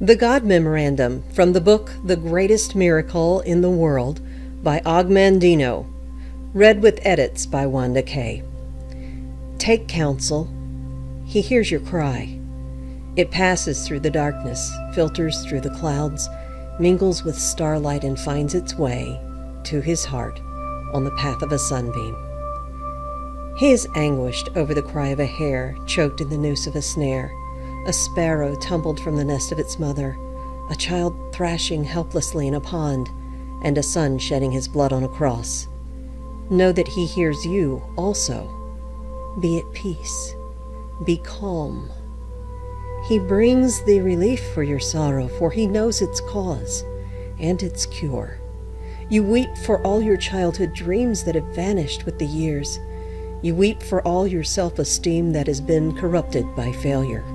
The God Memorandum from the book The Greatest Miracle in the World by Og Mandino, read with edits by Wanda Kay. Take counsel. He hears your cry. It passes through the darkness, filters through the clouds, mingles with starlight and finds its way to his heart on the path of a sunbeam. He is anguished over the cry of a hare choked in the noose of a snare, a sparrow tumbled from the nest of its mother, a child thrashing helplessly in a pond, and a son shedding his blood on a cross. Know that he hears you also. Be at peace. Be calm. He brings the relief for your sorrow, for he knows its cause and its cure. You weep for all your childhood dreams that have vanished with the years. You weep for all your self-esteem that has been corrupted by failure.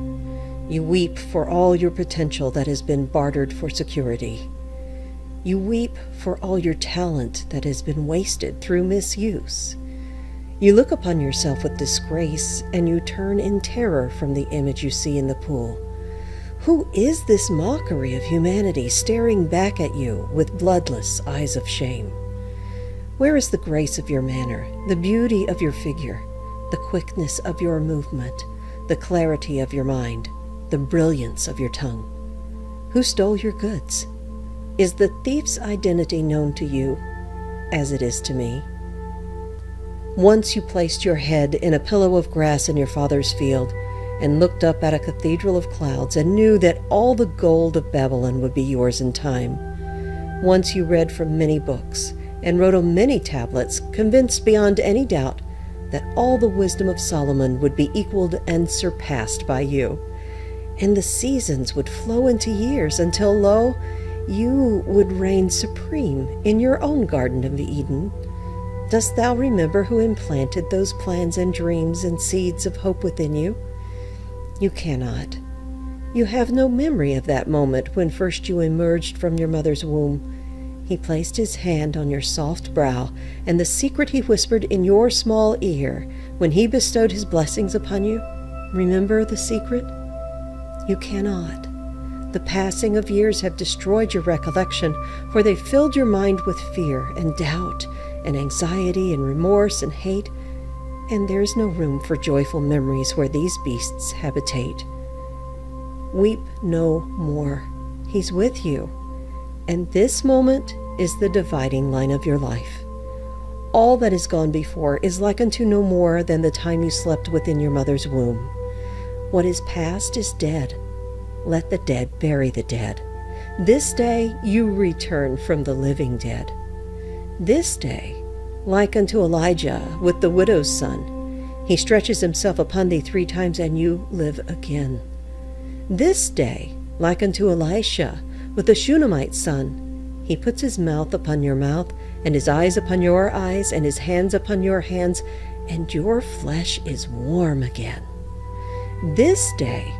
You weep for all your potential that has been bartered for security. You weep for all your talent that has been wasted through misuse. You look upon yourself with disgrace, and you turn in terror from the image you see in the pool. Who is this mockery of humanity staring back at you with bloodless eyes of shame? Where is the grace of your manner, the beauty of your figure, the quickness of your movement, the clarity of your mind, the brilliance of your tongue? Who stole your goods? Is the thief's identity known to you, as it is to me? Once you placed your head in a pillow of grass in your father's field, and looked up at a cathedral of clouds, and knew that all the gold of Babylon would be yours in time. Once you read from many books, and wrote on many tablets, convinced beyond any doubt that all the wisdom of Solomon would be equaled and surpassed by you. And the seasons would flow into years until, lo, you would reign supreme in your own Garden of Eden. Dost thou remember who implanted those plans and dreams and seeds of hope within you? You cannot. You have no memory of that moment when first you emerged from your mother's womb. He placed his hand on your soft brow, and the secret he whispered in your small ear when he bestowed his blessings upon you. Remember the secret? You cannot. The passing of years have destroyed your recollection, for they filled your mind with fear and doubt and anxiety and remorse and hate, and there is no room for joyful memories where these beasts habitate. Weep no more. He's with you, and this moment is the dividing line of your life. All that is gone before is like unto no more than the time you slept within your mother's womb. What is past is dead. Let the dead bury the dead. This day you return from the living dead. This day, like unto Elijah with the widow's son, he stretches himself upon thee 3 times, and you live again. This day, like unto Elisha with the Shunammite's son, he puts his mouth upon your mouth, and his eyes upon your eyes, and his hands upon your hands, and your flesh is warm again. This day,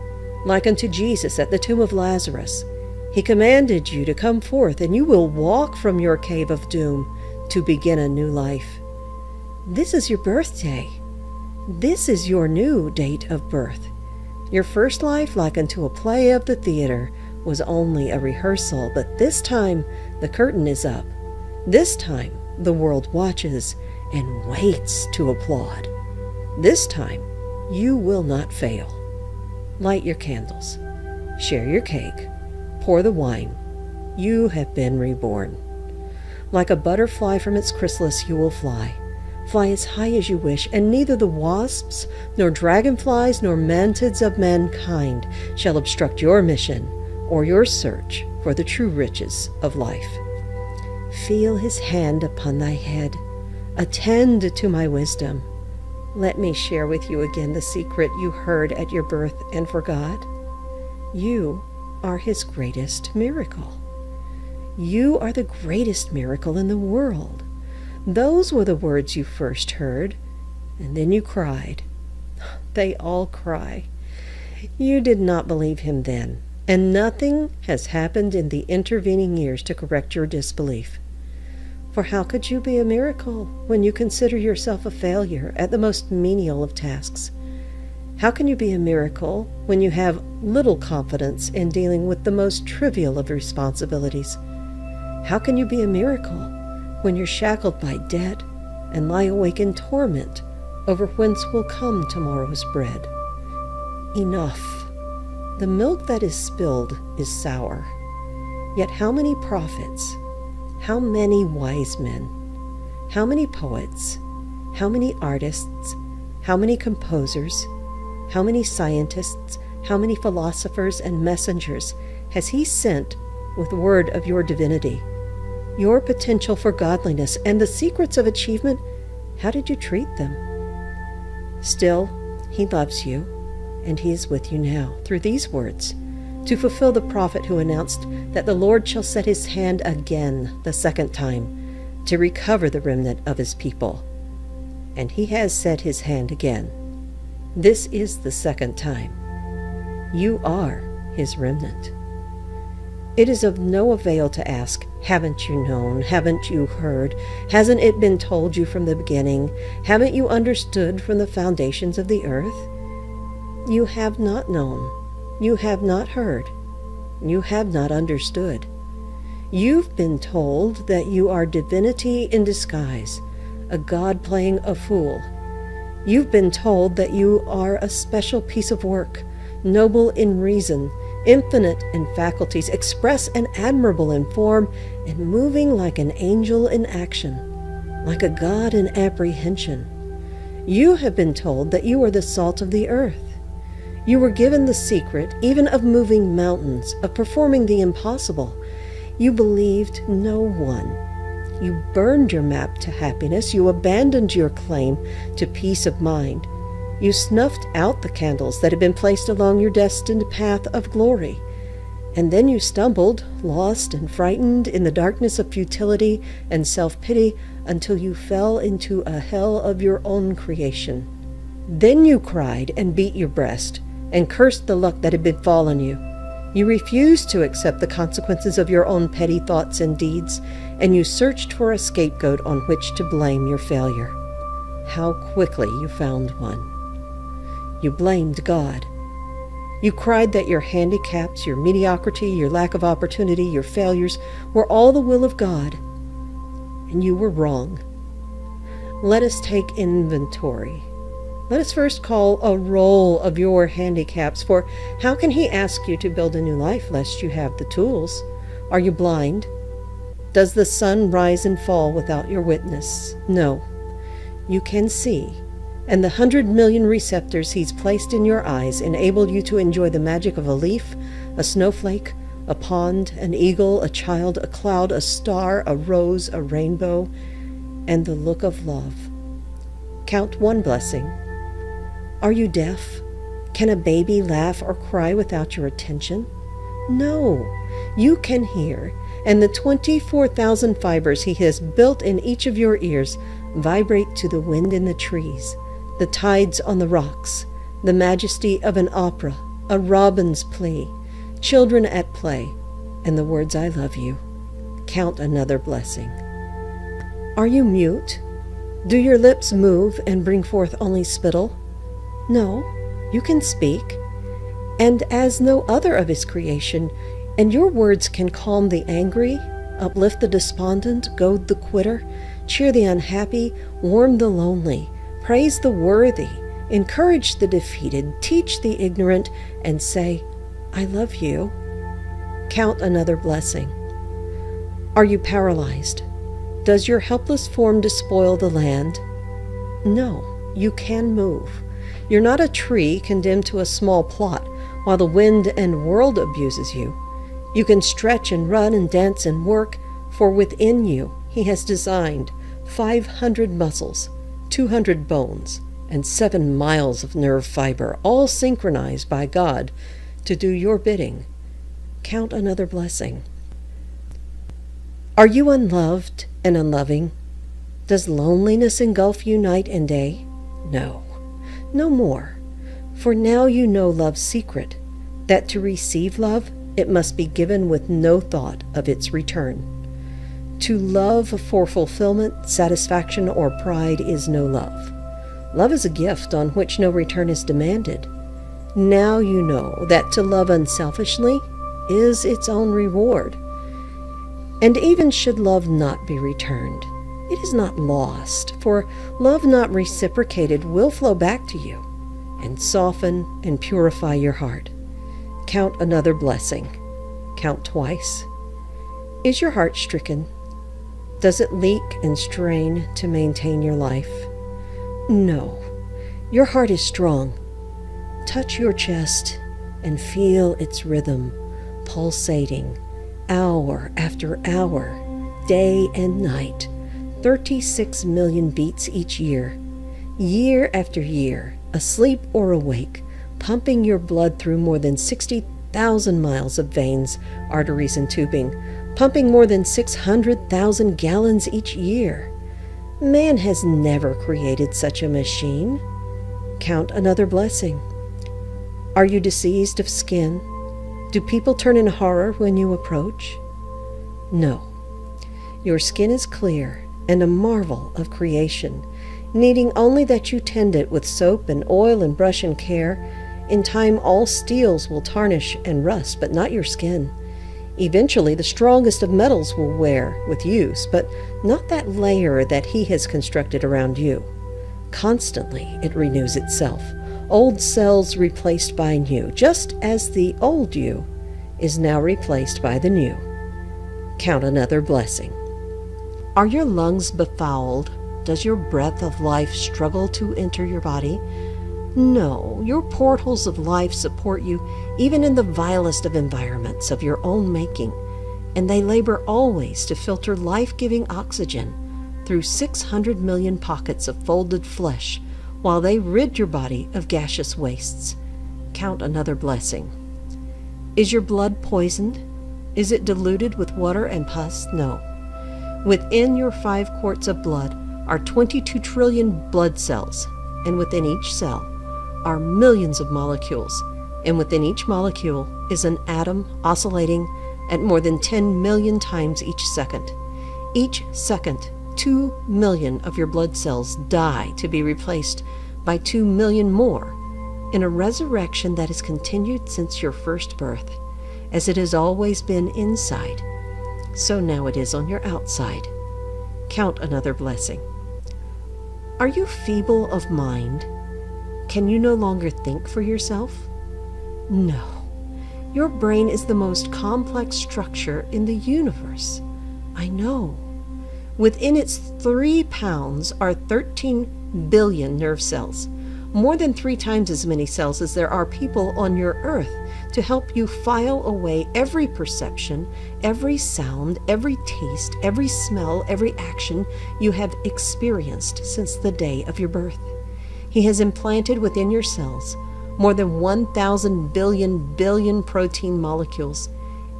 like unto Jesus at the tomb of Lazarus, he commanded you to come forth, and you will walk from your cave of doom to begin a new life. This is your birthday. This is your new date of birth. Your first life, like unto a play of the theater, was only a rehearsal, but this time the curtain is up. This time the world watches and waits to applaud. This time you will not fail. Light your candles. Share your cake. Pour the wine. You have been reborn. Like a butterfly from its chrysalis you will fly. Fly as high as you wish, and neither the wasps, nor dragonflies, nor mantids of mankind shall obstruct your mission or your search for the true riches of life. Feel his hand upon thy head. Attend to my wisdom. Let me share with you again the secret you heard at your birth and forgot. You are his greatest miracle. You are the greatest miracle in the world. Those were the words you first heard, and then you cried. They all cry. You did not believe him then, and nothing has happened in the intervening years to correct your disbelief. For how could you be a miracle when you consider yourself a failure at the most menial of tasks? How can you be a miracle when you have little confidence in dealing with the most trivial of responsibilities? How can you be a miracle when you're shackled by debt and lie awake in torment over whence will come tomorrow's bread? Enough. The milk that is spilled is sour. Yet how many prophets, how many wise men, how many poets, how many artists, how many composers, how many scientists, how many philosophers and messengers has he sent with word of your divinity, your potential for godliness, and the secrets of achievement? How did you treat them? Still, he loves you, and he is with you now, through these words, to fulfill the prophet who announced that the Lord shall set his hand again the second time to recover the remnant of his people. And he has set his hand again. This is the second time. You are his remnant. It is of no avail to ask, haven't you known? Haven't you heard? Hasn't it been told you from the beginning? Haven't you understood from the foundations of the earth? You have not known. You have not heard. You have not understood. You've been told that you are divinity in disguise, a god playing a fool. You've been told that you are a special piece of work, noble in reason, infinite in faculties, express and admirable in form, and moving like an angel in action, like a god in apprehension. You have been told that you are the salt of the earth. You were given the secret even of moving mountains, of performing the impossible. You believed no one. You burned your map to happiness. You abandoned your claim to peace of mind. You snuffed out the candles that had been placed along your destined path of glory. And then you stumbled, lost and frightened in the darkness of futility and self-pity, until you fell into a hell of your own creation. Then you cried and beat your breast and cursed the luck that had befallen you. You refused to accept the consequences of your own petty thoughts and deeds, and you searched for a scapegoat on which to blame your failure. How quickly you found one. You blamed God. You cried that your handicaps, your mediocrity, your lack of opportunity, your failures were all the will of God, and you were wrong. Let us take inventory. Let us first call a roll of your handicaps, for how can he ask you to build a new life lest you have the tools? Are you blind? Does the sun rise and fall without your witness? No. You can see, and the 100 million receptors he's placed in your eyes enable you to enjoy the magic of a leaf, a snowflake, a pond, an eagle, a child, a cloud, a star, a rose, a rainbow, and the look of love. Count one blessing. Are you deaf? Can a baby laugh or cry without your attention? No, you can hear, and the 24,000 fibers he has built in each of your ears vibrate to the wind in the trees, the tides on the rocks, the majesty of an opera, a robin's plea, children at play, and the words I love you. Count another blessing. Are you mute? Do your lips move and bring forth only spittle? No, you can speak, and as no other of his creation, and your words can calm the angry, uplift the despondent, goad the quitter, cheer the unhappy, warm the lonely, praise the worthy, encourage the defeated, teach the ignorant, and say, I love you. Count another blessing. Are you paralyzed? Does your helpless form despoil the land? No, you can move. You're not a tree condemned to a small plot while the wind and world abuses you. You can stretch and run and dance and work, for within you he has designed 500 muscles, 200 bones, and 7 miles of nerve fiber, all synchronized by God to do your bidding. Count another blessing. Are you unloved and unloving? Does loneliness engulf you night and day? No. No more, for now you know love's secret, that to receive love, it must be given with no thought of its return. To love for fulfillment, satisfaction, or pride is no love. Love is a gift on which no return is demanded. Now you know that to love unselfishly is its own reward. And even should love not be returned, it is not lost, for love not reciprocated will flow back to you and soften and purify your heart. Count another blessing. Count twice. Is your heart stricken? Does it leak and strain to maintain your life? No, your heart is strong. Touch your chest and feel its rhythm, pulsating, hour after hour, day and night, 36 million beats each year. Year after year, asleep or awake, pumping your blood through more than 60,000 miles of veins, arteries, and tubing, pumping more than 600,000 gallons each year. Man has never created such a machine. Count another blessing. Are you diseased of skin? Do people turn in horror when you approach? No. Your skin is clear and a marvel of creation, needing only that you tend it with soap and oil and brush and care. In time, all steels will tarnish and rust, but not your skin. Eventually, the strongest of metals will wear with use, but not that layer that he has constructed around you. Constantly, it renews itself. Old cells replaced by new, just as the old you is now replaced by the new. Count another blessing. Are your lungs befouled? Does your breath of life struggle to enter your body? No, your portals of life support you even in the vilest of environments of your own making, and they labor always to filter life-giving oxygen through 600 million pockets of folded flesh while they rid your body of gaseous wastes. Count another blessing. Is your blood poisoned? Is it diluted with water and pus? No. Within your 5 quarts of blood are 22 trillion blood cells, and within each cell are millions of molecules, and within each molecule is an atom oscillating at more than 10 million times each second. Each second, 2 million of your blood cells die to be replaced by 2 million more in a resurrection that has continued since your first birth. As it has always been inside, so now it is on your outside. Count another blessing. Are you feeble of mind? Can you no longer think for yourself? No. Your brain is the most complex structure in the universe. I know. Within its 3 pounds are 13 billion nerve cells, more than 3 times as many cells as there are people on your earth to help you file away every perception, every sound, every taste, every smell, every action you have experienced since the day of your birth. He has implanted within your cells more than 1,000 billion protein molecules.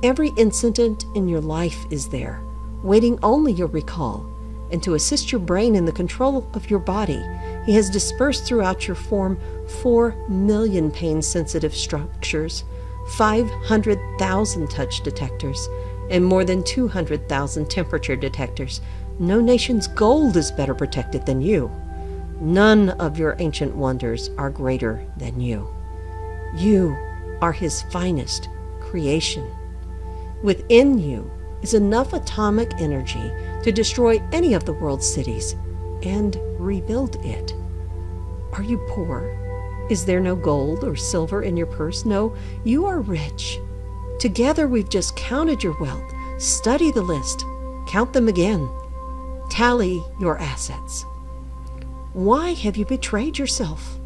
Every incident in your life is there, waiting only your recall. And to assist your brain in the control of your body, he has dispersed throughout your form 4 million pain-sensitive structures, 500,000 touch detectors, and more than 200,000 temperature detectors. No nation's gold is better protected than you. None of your ancient wonders are greater than you. You are his finest creation. Within you is enough atomic energy to destroy any of the world's cities and rebuild it. Are you poor? Is there no gold or silver in your purse? No, you are rich. Together we've just counted your wealth. Study the list. Count them again. Tally your assets. Why have you betrayed yourself?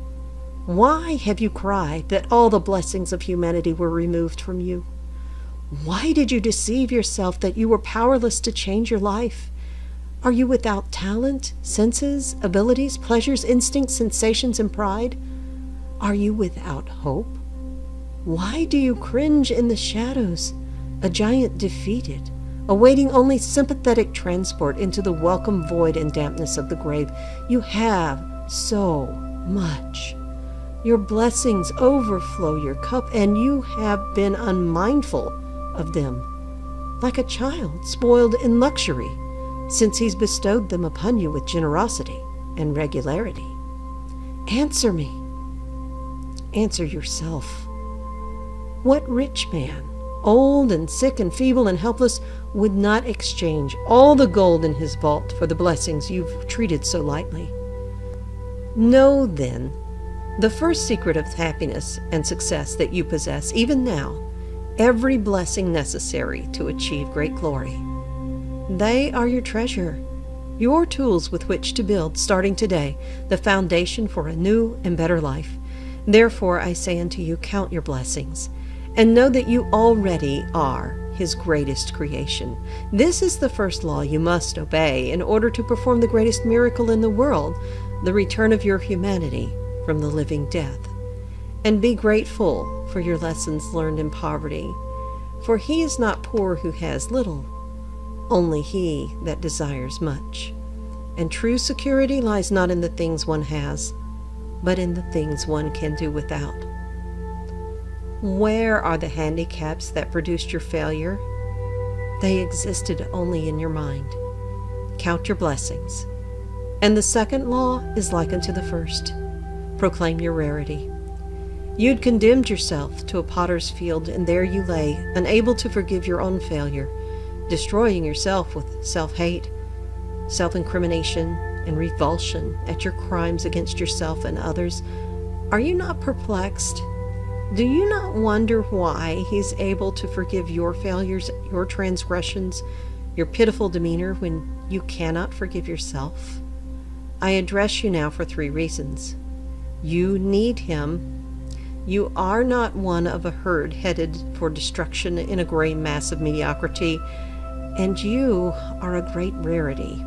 Why have you cried that all the blessings of humanity were removed from you? Why did you deceive yourself that you were powerless to change your life? Are you without talent, senses, abilities, pleasures, instincts, sensations, and pride? Are you without hope? Why do you cringe in the shadows, a giant defeated, awaiting only sympathetic transport into the welcome void and dampness of the grave? You have so much. Your blessings overflow your cup, and you have been unmindful of them, like a child spoiled in luxury, since he's bestowed them upon you with generosity and regularity. Answer me. Answer yourself. What rich man, old and sick and feeble and helpless, would not exchange all the gold in his vault for the blessings you've treated so lightly? Know, then, the first secret of happiness and success that you possess, even now, every blessing necessary to achieve great glory. They are your treasure, your tools with which to build, starting today, the foundation for a new and better life. Therefore, I say unto you, count your blessings, and know that you already are His greatest creation. This is the first law you must obey in order to perform the greatest miracle in the world, the return of your humanity from the living death. And be grateful for your lessons learned in poverty, for he is not poor who has little, only he that desires much. And true security lies not in the things one has, but in the things one can do without. Where are the handicaps that produced your failure? They existed only in your mind. Count your blessings. And the second law is like unto the first. Proclaim your rarity. You'd condemned yourself to a potter's field, and there you lay, unable to forgive your own failure, destroying yourself with self-hate, self-incrimination, and revulsion at your crimes against yourself and others. Are you not perplexed? Do you not wonder why He's able to forgive your failures, your transgressions, your pitiful demeanor when you cannot forgive yourself? I address you now for 3 reasons. You need Him. You are not one of a herd headed for destruction in a gray mass of mediocrity, and you are a great rarity.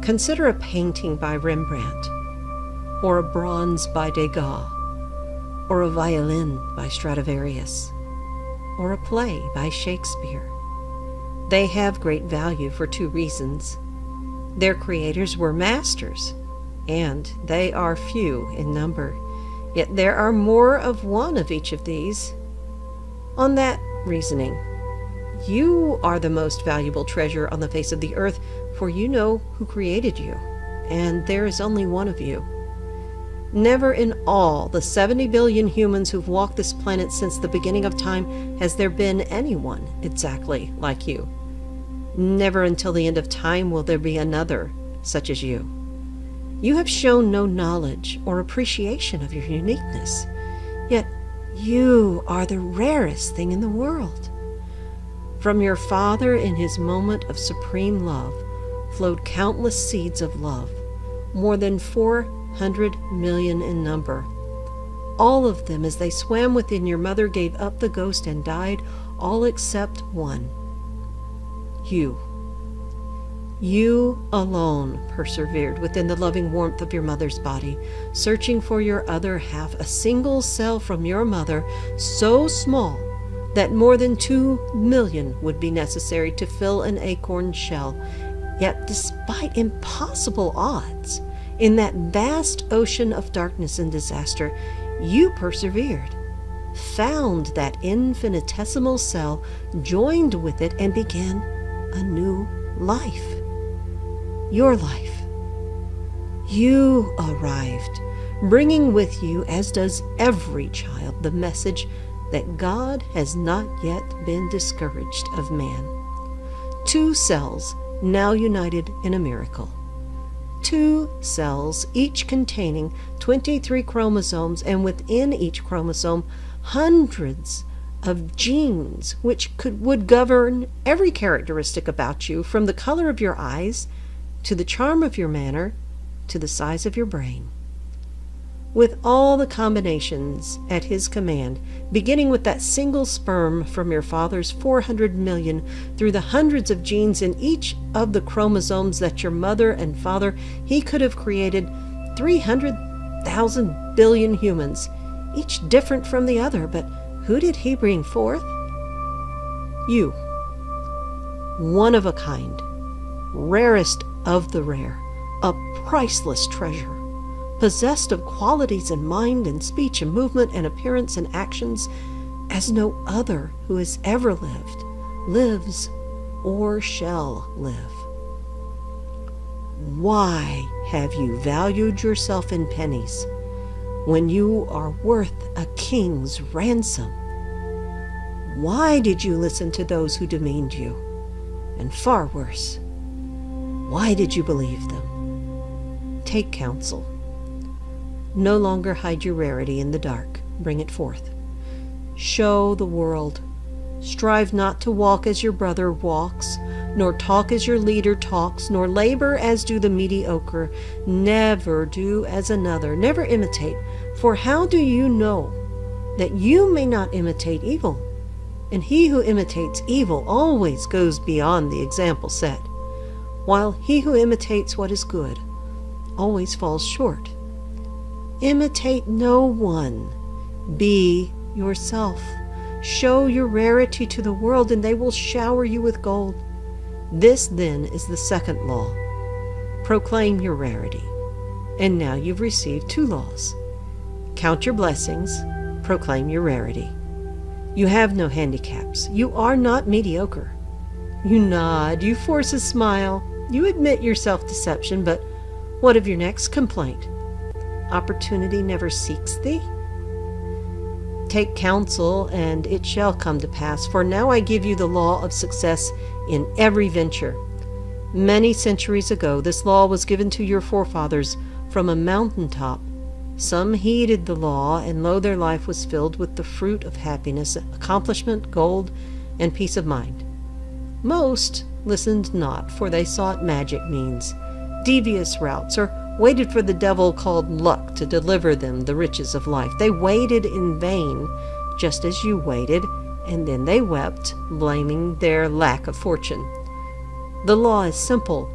Consider a painting by Rembrandt, or a bronze by Degas, or a violin by Stradivarius, or a play by Shakespeare. They have great value for 2 reasons. Their creators were masters, and they are few in number, yet there are more of one of each of these. On that reasoning, you are the most valuable treasure on the face of the earth, for you know who created you, and there is only one of you. Never in all the 70 billion humans who've walked this planet since the beginning of time has there been anyone exactly like you. Never until the end of time will there be another such as you. You have shown no knowledge or appreciation of your uniqueness, yet you are the rarest thing in the world. From your Father in His moment of supreme love flowed countless seeds of love, more than 400 million in number. All of them, as they swam within your mother, gave up the ghost and died, all except one. You. You alone persevered within the loving warmth of your mother's body, searching for your other half, a single cell from your mother, so small that more than 2 million would be necessary to fill an acorn shell. Yet despite impossible odds, in that vast ocean of darkness and disaster, you persevered, found that infinitesimal cell, joined with it, and began a new life. Your life. You arrived, bringing with you, as does every child, the message that God has not yet been discouraged of man. 2 cells now united in a miracle. 2 cells, each containing 23 chromosomes, and within each chromosome, hundreds of genes which would govern every characteristic about you, from the color of your eyes, to the charm of your manner, to the size of your brain. With all the combinations at His command, beginning with that single sperm from your father's 400 million, through the hundreds of genes in each of the chromosomes that your mother and father, He could have created 300,000 billion humans, each different from the other. But who did He bring forth? You. One of a kind, rarest of the rare, a priceless treasure, possessed of qualities in mind and speech and movement and appearance and actions as no other who has ever lived, lives, or shall live. Why have you valued yourself in pennies when you are worth a king's ransom? Why did you listen to those who demeaned you? And far worse, why did you believe them? Take counsel. No longer hide your rarity in the dark. Bring it forth. Show the world. Strive not to walk as your brother walks, nor talk as your leader talks, nor labor as do the mediocre. Never do as another. Never imitate. For how do you know that you may not imitate evil? And he who imitates evil always goes beyond the example set, while he who imitates what is good always falls short. Imitate no one. Be yourself. Show your rarity to the world, and they will shower you with gold. This, then, is the second law. Proclaim your rarity. And now you've received 2 laws. Count your blessings. Proclaim your rarity. You have no handicaps. You are not mediocre. You nod. You force a smile. You admit your self-deception, but what of your next complaint? Opportunity never seeks thee? Take counsel, and it shall come to pass, for now I give you the law of success in every venture. Many centuries ago, this law was given to your forefathers from a mountaintop. Some heeded the law, and lo, their life was filled with the fruit of happiness, accomplishment, gold, and peace of mind. Most listened not, for they sought magic means, devious routes, or waited for the devil called luck to deliver them the riches of life. They waited in vain, just as you waited, and then they wept, blaming their lack of fortune. The law is simple.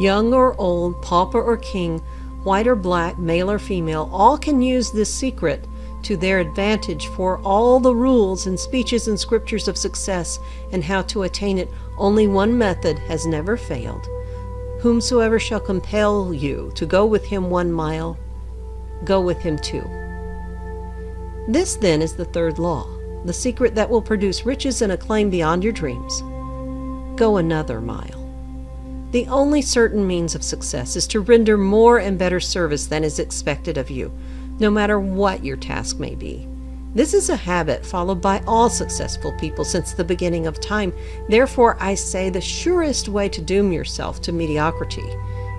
Young or old, pauper or king, white or black, male or female, all can use this secret to their advantage, for all the rules and speeches and scriptures of success and how to attain it, only one method has never failed. Whomsoever shall compel you to go with him 1 mile, go with him 2. This, then, is the third law, the secret that will produce riches and acclaim beyond your dreams. Go another mile. The only certain means of success is to render more and better service than is expected of you, no matter what your task may be. This is a habit followed by all successful people since the beginning of time. Therefore, I say the surest way to doom yourself to mediocrity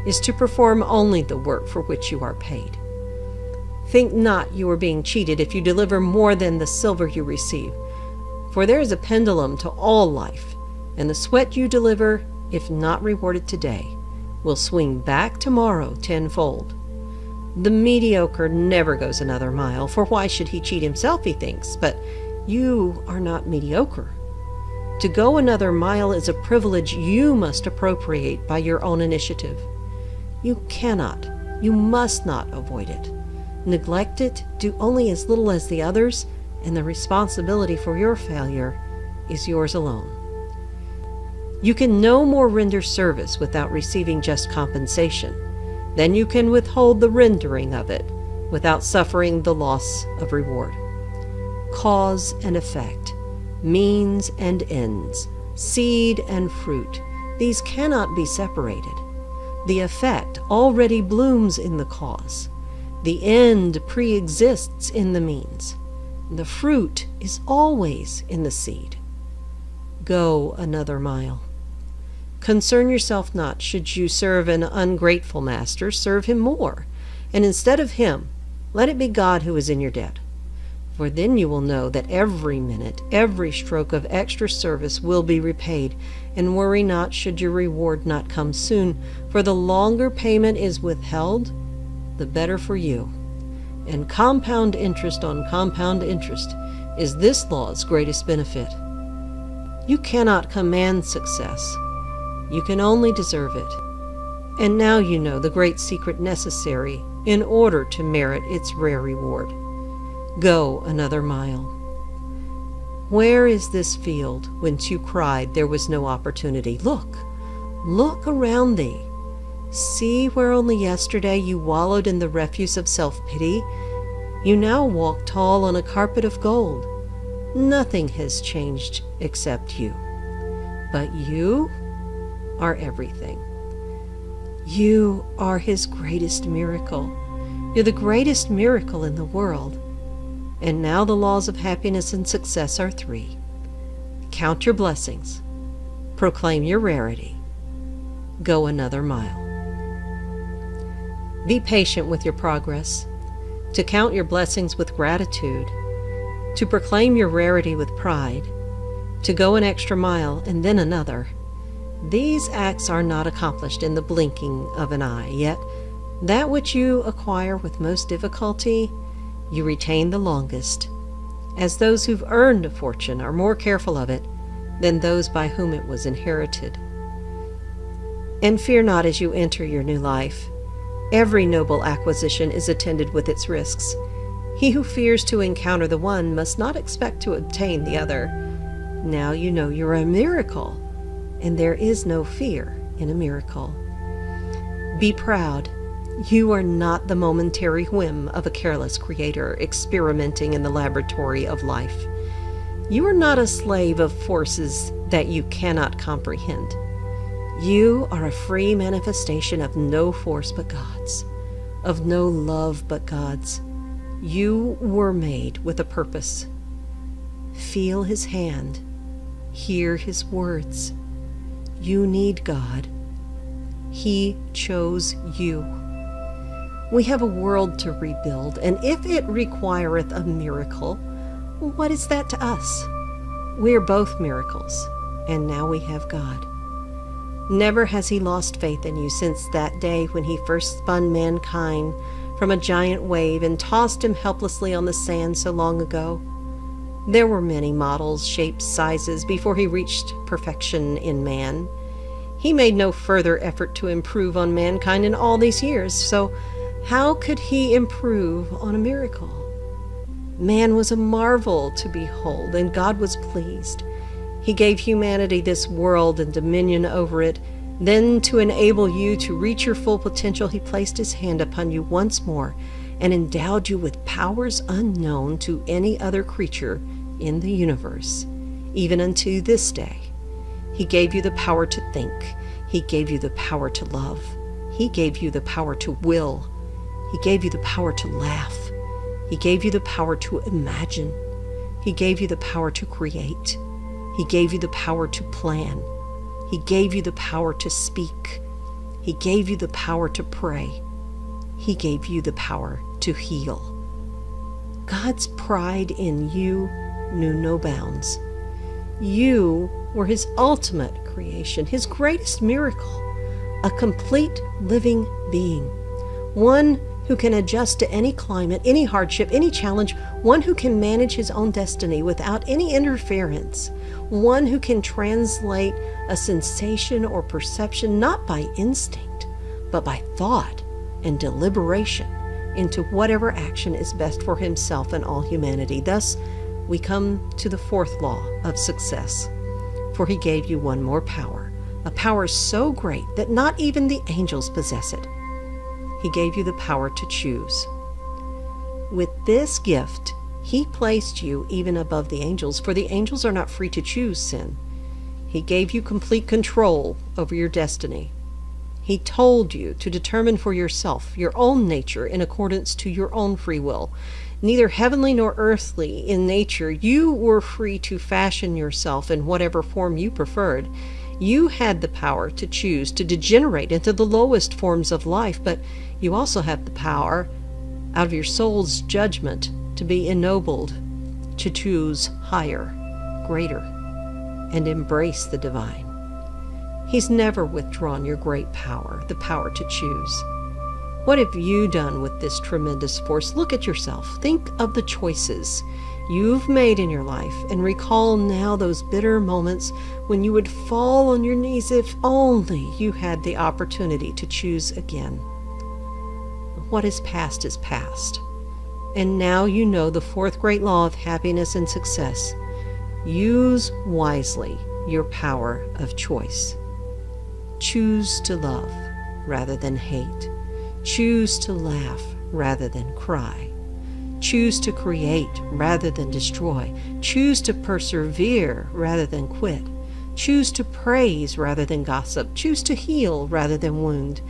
is to perform only the work for which you are paid. Think not you are being cheated if you deliver more than the silver you receive, for there is a pendulum to all life, and the sweat you deliver, if not rewarded today, will swing back tomorrow tenfold. The mediocre never goes another mile, for why should he cheat himself, he thinks, but you are not mediocre. To go another mile is a privilege you must appropriate by your own initiative. You cannot, you must not avoid it. Neglect it, do only as little as the others, and the responsibility for your failure is yours alone. You can no more render service without receiving just compensation than you can withhold the rendering of it without suffering the loss of reward. Cause and effect, means and ends, seed and fruit, these cannot be separated. The effect already blooms in the cause. The end pre-exists in the means. The fruit is always in the seed. Go another mile. Concern yourself not. Should you serve an ungrateful master, serve him more, and instead of him, let it be God who is in your debt. For then you will know that every minute, every stroke of extra service will be repaid, and worry not should your reward not come soon, for the longer payment is withheld, the better for you. And compound interest on compound interest is this law's greatest benefit. You cannot command success. You can only deserve it. And now you know the great secret necessary in order to merit its rare reward. Go another mile. Where is this field whence you cried there was no opportunity? Look, look around thee. See where only yesterday you wallowed in the refuse of self-pity. You now walk tall on a carpet of gold. Nothing has changed except you. But you are everything. You are His greatest miracle. You're the greatest miracle in the world. And now the laws of happiness and success are three. Count your blessings. Proclaim your rarity. Go another mile. Be patient with your progress. To count your blessings with gratitude. To proclaim your rarity with pride. To go an extra mile and then another. These acts are not accomplished in the blinking of an eye, yet that which you acquire with most difficulty, you retain the longest, as those who've earned a fortune are more careful of it than those by whom it was inherited. And fear not as you enter your new life. Every noble acquisition is attended with its risks. He who fears to encounter the one must not expect to obtain the other. Now you know you're a miracle, and there is no fear in a miracle. Be proud. You are not the momentary whim of a careless creator experimenting in the laboratory of life. You are not a slave of forces that you cannot comprehend. You are a free manifestation of no force but God's, of no love but God's. You were made with a purpose. Feel His hand. Hear His words. You need God. He chose you. We have a world to rebuild, and if it requireth a miracle, what is that to us? We are both miracles, and now we have God. Never has He lost faith in you since that day when He first spun mankind from a giant wave and tossed him helplessly on the sand so long ago. There were many models, shapes, sizes before He reached perfection in man. He made no further effort to improve on mankind in all these years, so how could He improve on a miracle? Man was a marvel to behold, and God was pleased. He gave humanity this world and dominion over it. Then, to enable you to reach your full potential, He placed His hand upon you once more and endowed you with powers unknown to any other creature in the universe, even unto this day. He gave you the power to think. He gave you the power to love. He gave you the power to will. He gave you the power to laugh. He gave you the power to imagine. He gave you the power to create. He gave you the power to plan. He gave you the power to speak. He gave you the power to pray. He gave you the power to heal. God's pride in you knew no bounds. You were His ultimate creation, His greatest miracle, a complete living being, one who can adjust to any climate, any hardship, any challenge, one who can manage his own destiny without any interference, one who can translate a sensation or perception not by instinct, but by thought and deliberation into whatever action is best for himself and all humanity. Thus, we come to the fourth law of success. For He gave you one more power, a power so great that not even the angels possess it. He gave you the power to choose. With this gift, He placed you even above the angels, for the angels are not free to choose sin. He gave you complete control over your destiny. He told you to determine for yourself your own nature in accordance to your own free will. Neither heavenly nor earthly in nature, you were free to fashion yourself in whatever form you preferred. You had the power to choose to degenerate into the lowest forms of life, but you also have the power, out of your soul's judgment, to be ennobled, to choose higher, greater, and embrace the divine. He's never withdrawn your great power, the power to choose. What have you done with this tremendous force? Look at yourself. Think of the choices you've made in your life, and recall now those bitter moments when you would fall on your knees if only you had the opportunity to choose again. What is past, and now you know the fourth great law of happiness and success. Use wisely your power of choice. Choose to love rather than hate. Choose to laugh rather than cry. Choose to create rather than destroy. Choose to persevere rather than quit. Choose to praise rather than gossip. Choose to heal rather than wound.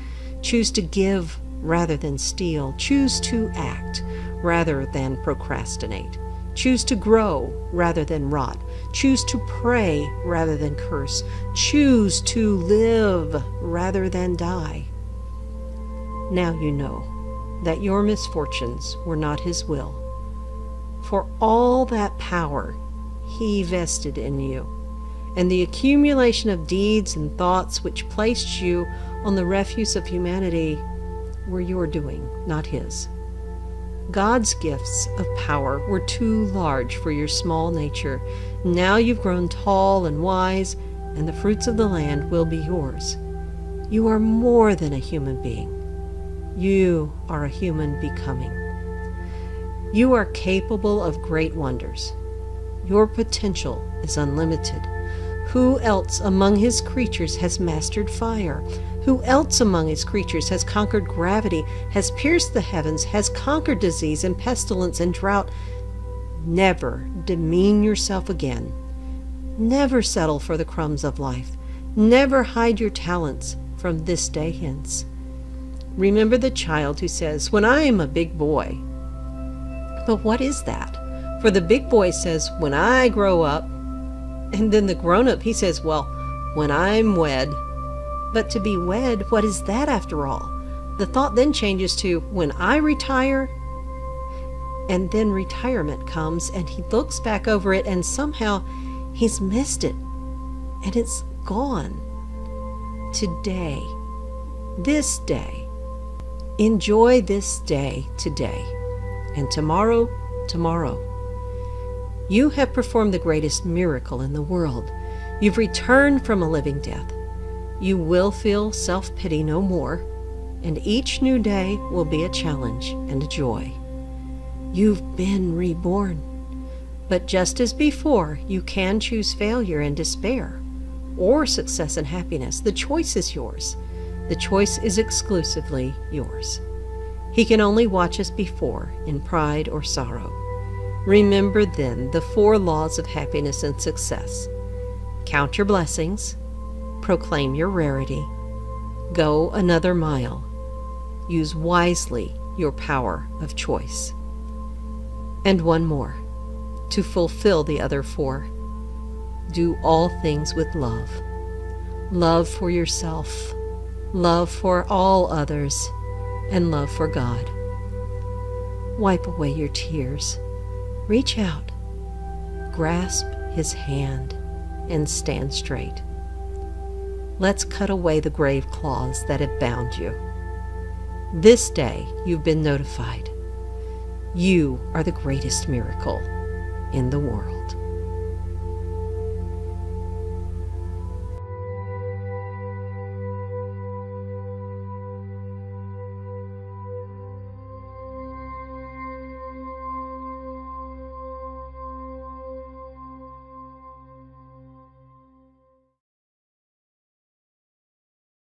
Choose to give rather than steal. Choose to act rather than procrastinate. Choose to grow rather than rot. Choose to pray rather than curse. Choose to live rather than die. Now you know that your misfortunes were not His will. For all that power He vested in you, and the accumulation of deeds and thoughts which placed you on the refuse of humanity were your doing, not His. God's gifts of power were too large for your small nature. Now you've grown tall and wise, and the fruits of the land will be yours. You are more than a human being. You are a human becoming. You are capable of great wonders. Your potential is unlimited. Who else among His creatures has mastered fire? Who else among His creatures has conquered gravity, has pierced the heavens, has conquered disease and pestilence and drought? Never demean yourself again. Never settle for the crumbs of life. Never hide your talents from this day hence. Remember the child who says, "When I am a big boy." But what is that? For the big boy says, "When I grow up." And then the grown-up, he says, "Well, when I'm wed." But to be wed, what is that after all? The thought then changes to, "When I retire." And then retirement comes, and he looks back over it, and somehow he's missed it, and it's gone. Today, this day, enjoy this day today, and tomorrow, tomorrow. You have performed the greatest miracle in the world. You've returned from a living death. You will feel self-pity no more, and each new day will be a challenge and a joy. You've been reborn. But just as before, you can choose failure and despair, or success and happiness. The choice is yours. The choice is exclusively yours. He can only watch us before in pride or sorrow. Remember then the 4 laws of happiness and success. Count your blessings. Proclaim your rarity. Go another mile. Use wisely your power of choice. And one more, to fulfill the other 4. Do all things with love. Love for yourself, love for all others, and love for God. Wipe away your tears. Reach out, grasp His hand, and stand straight. Let's cut away the grave claws that have bound you. This day you've been notified. You are the greatest miracle in the world.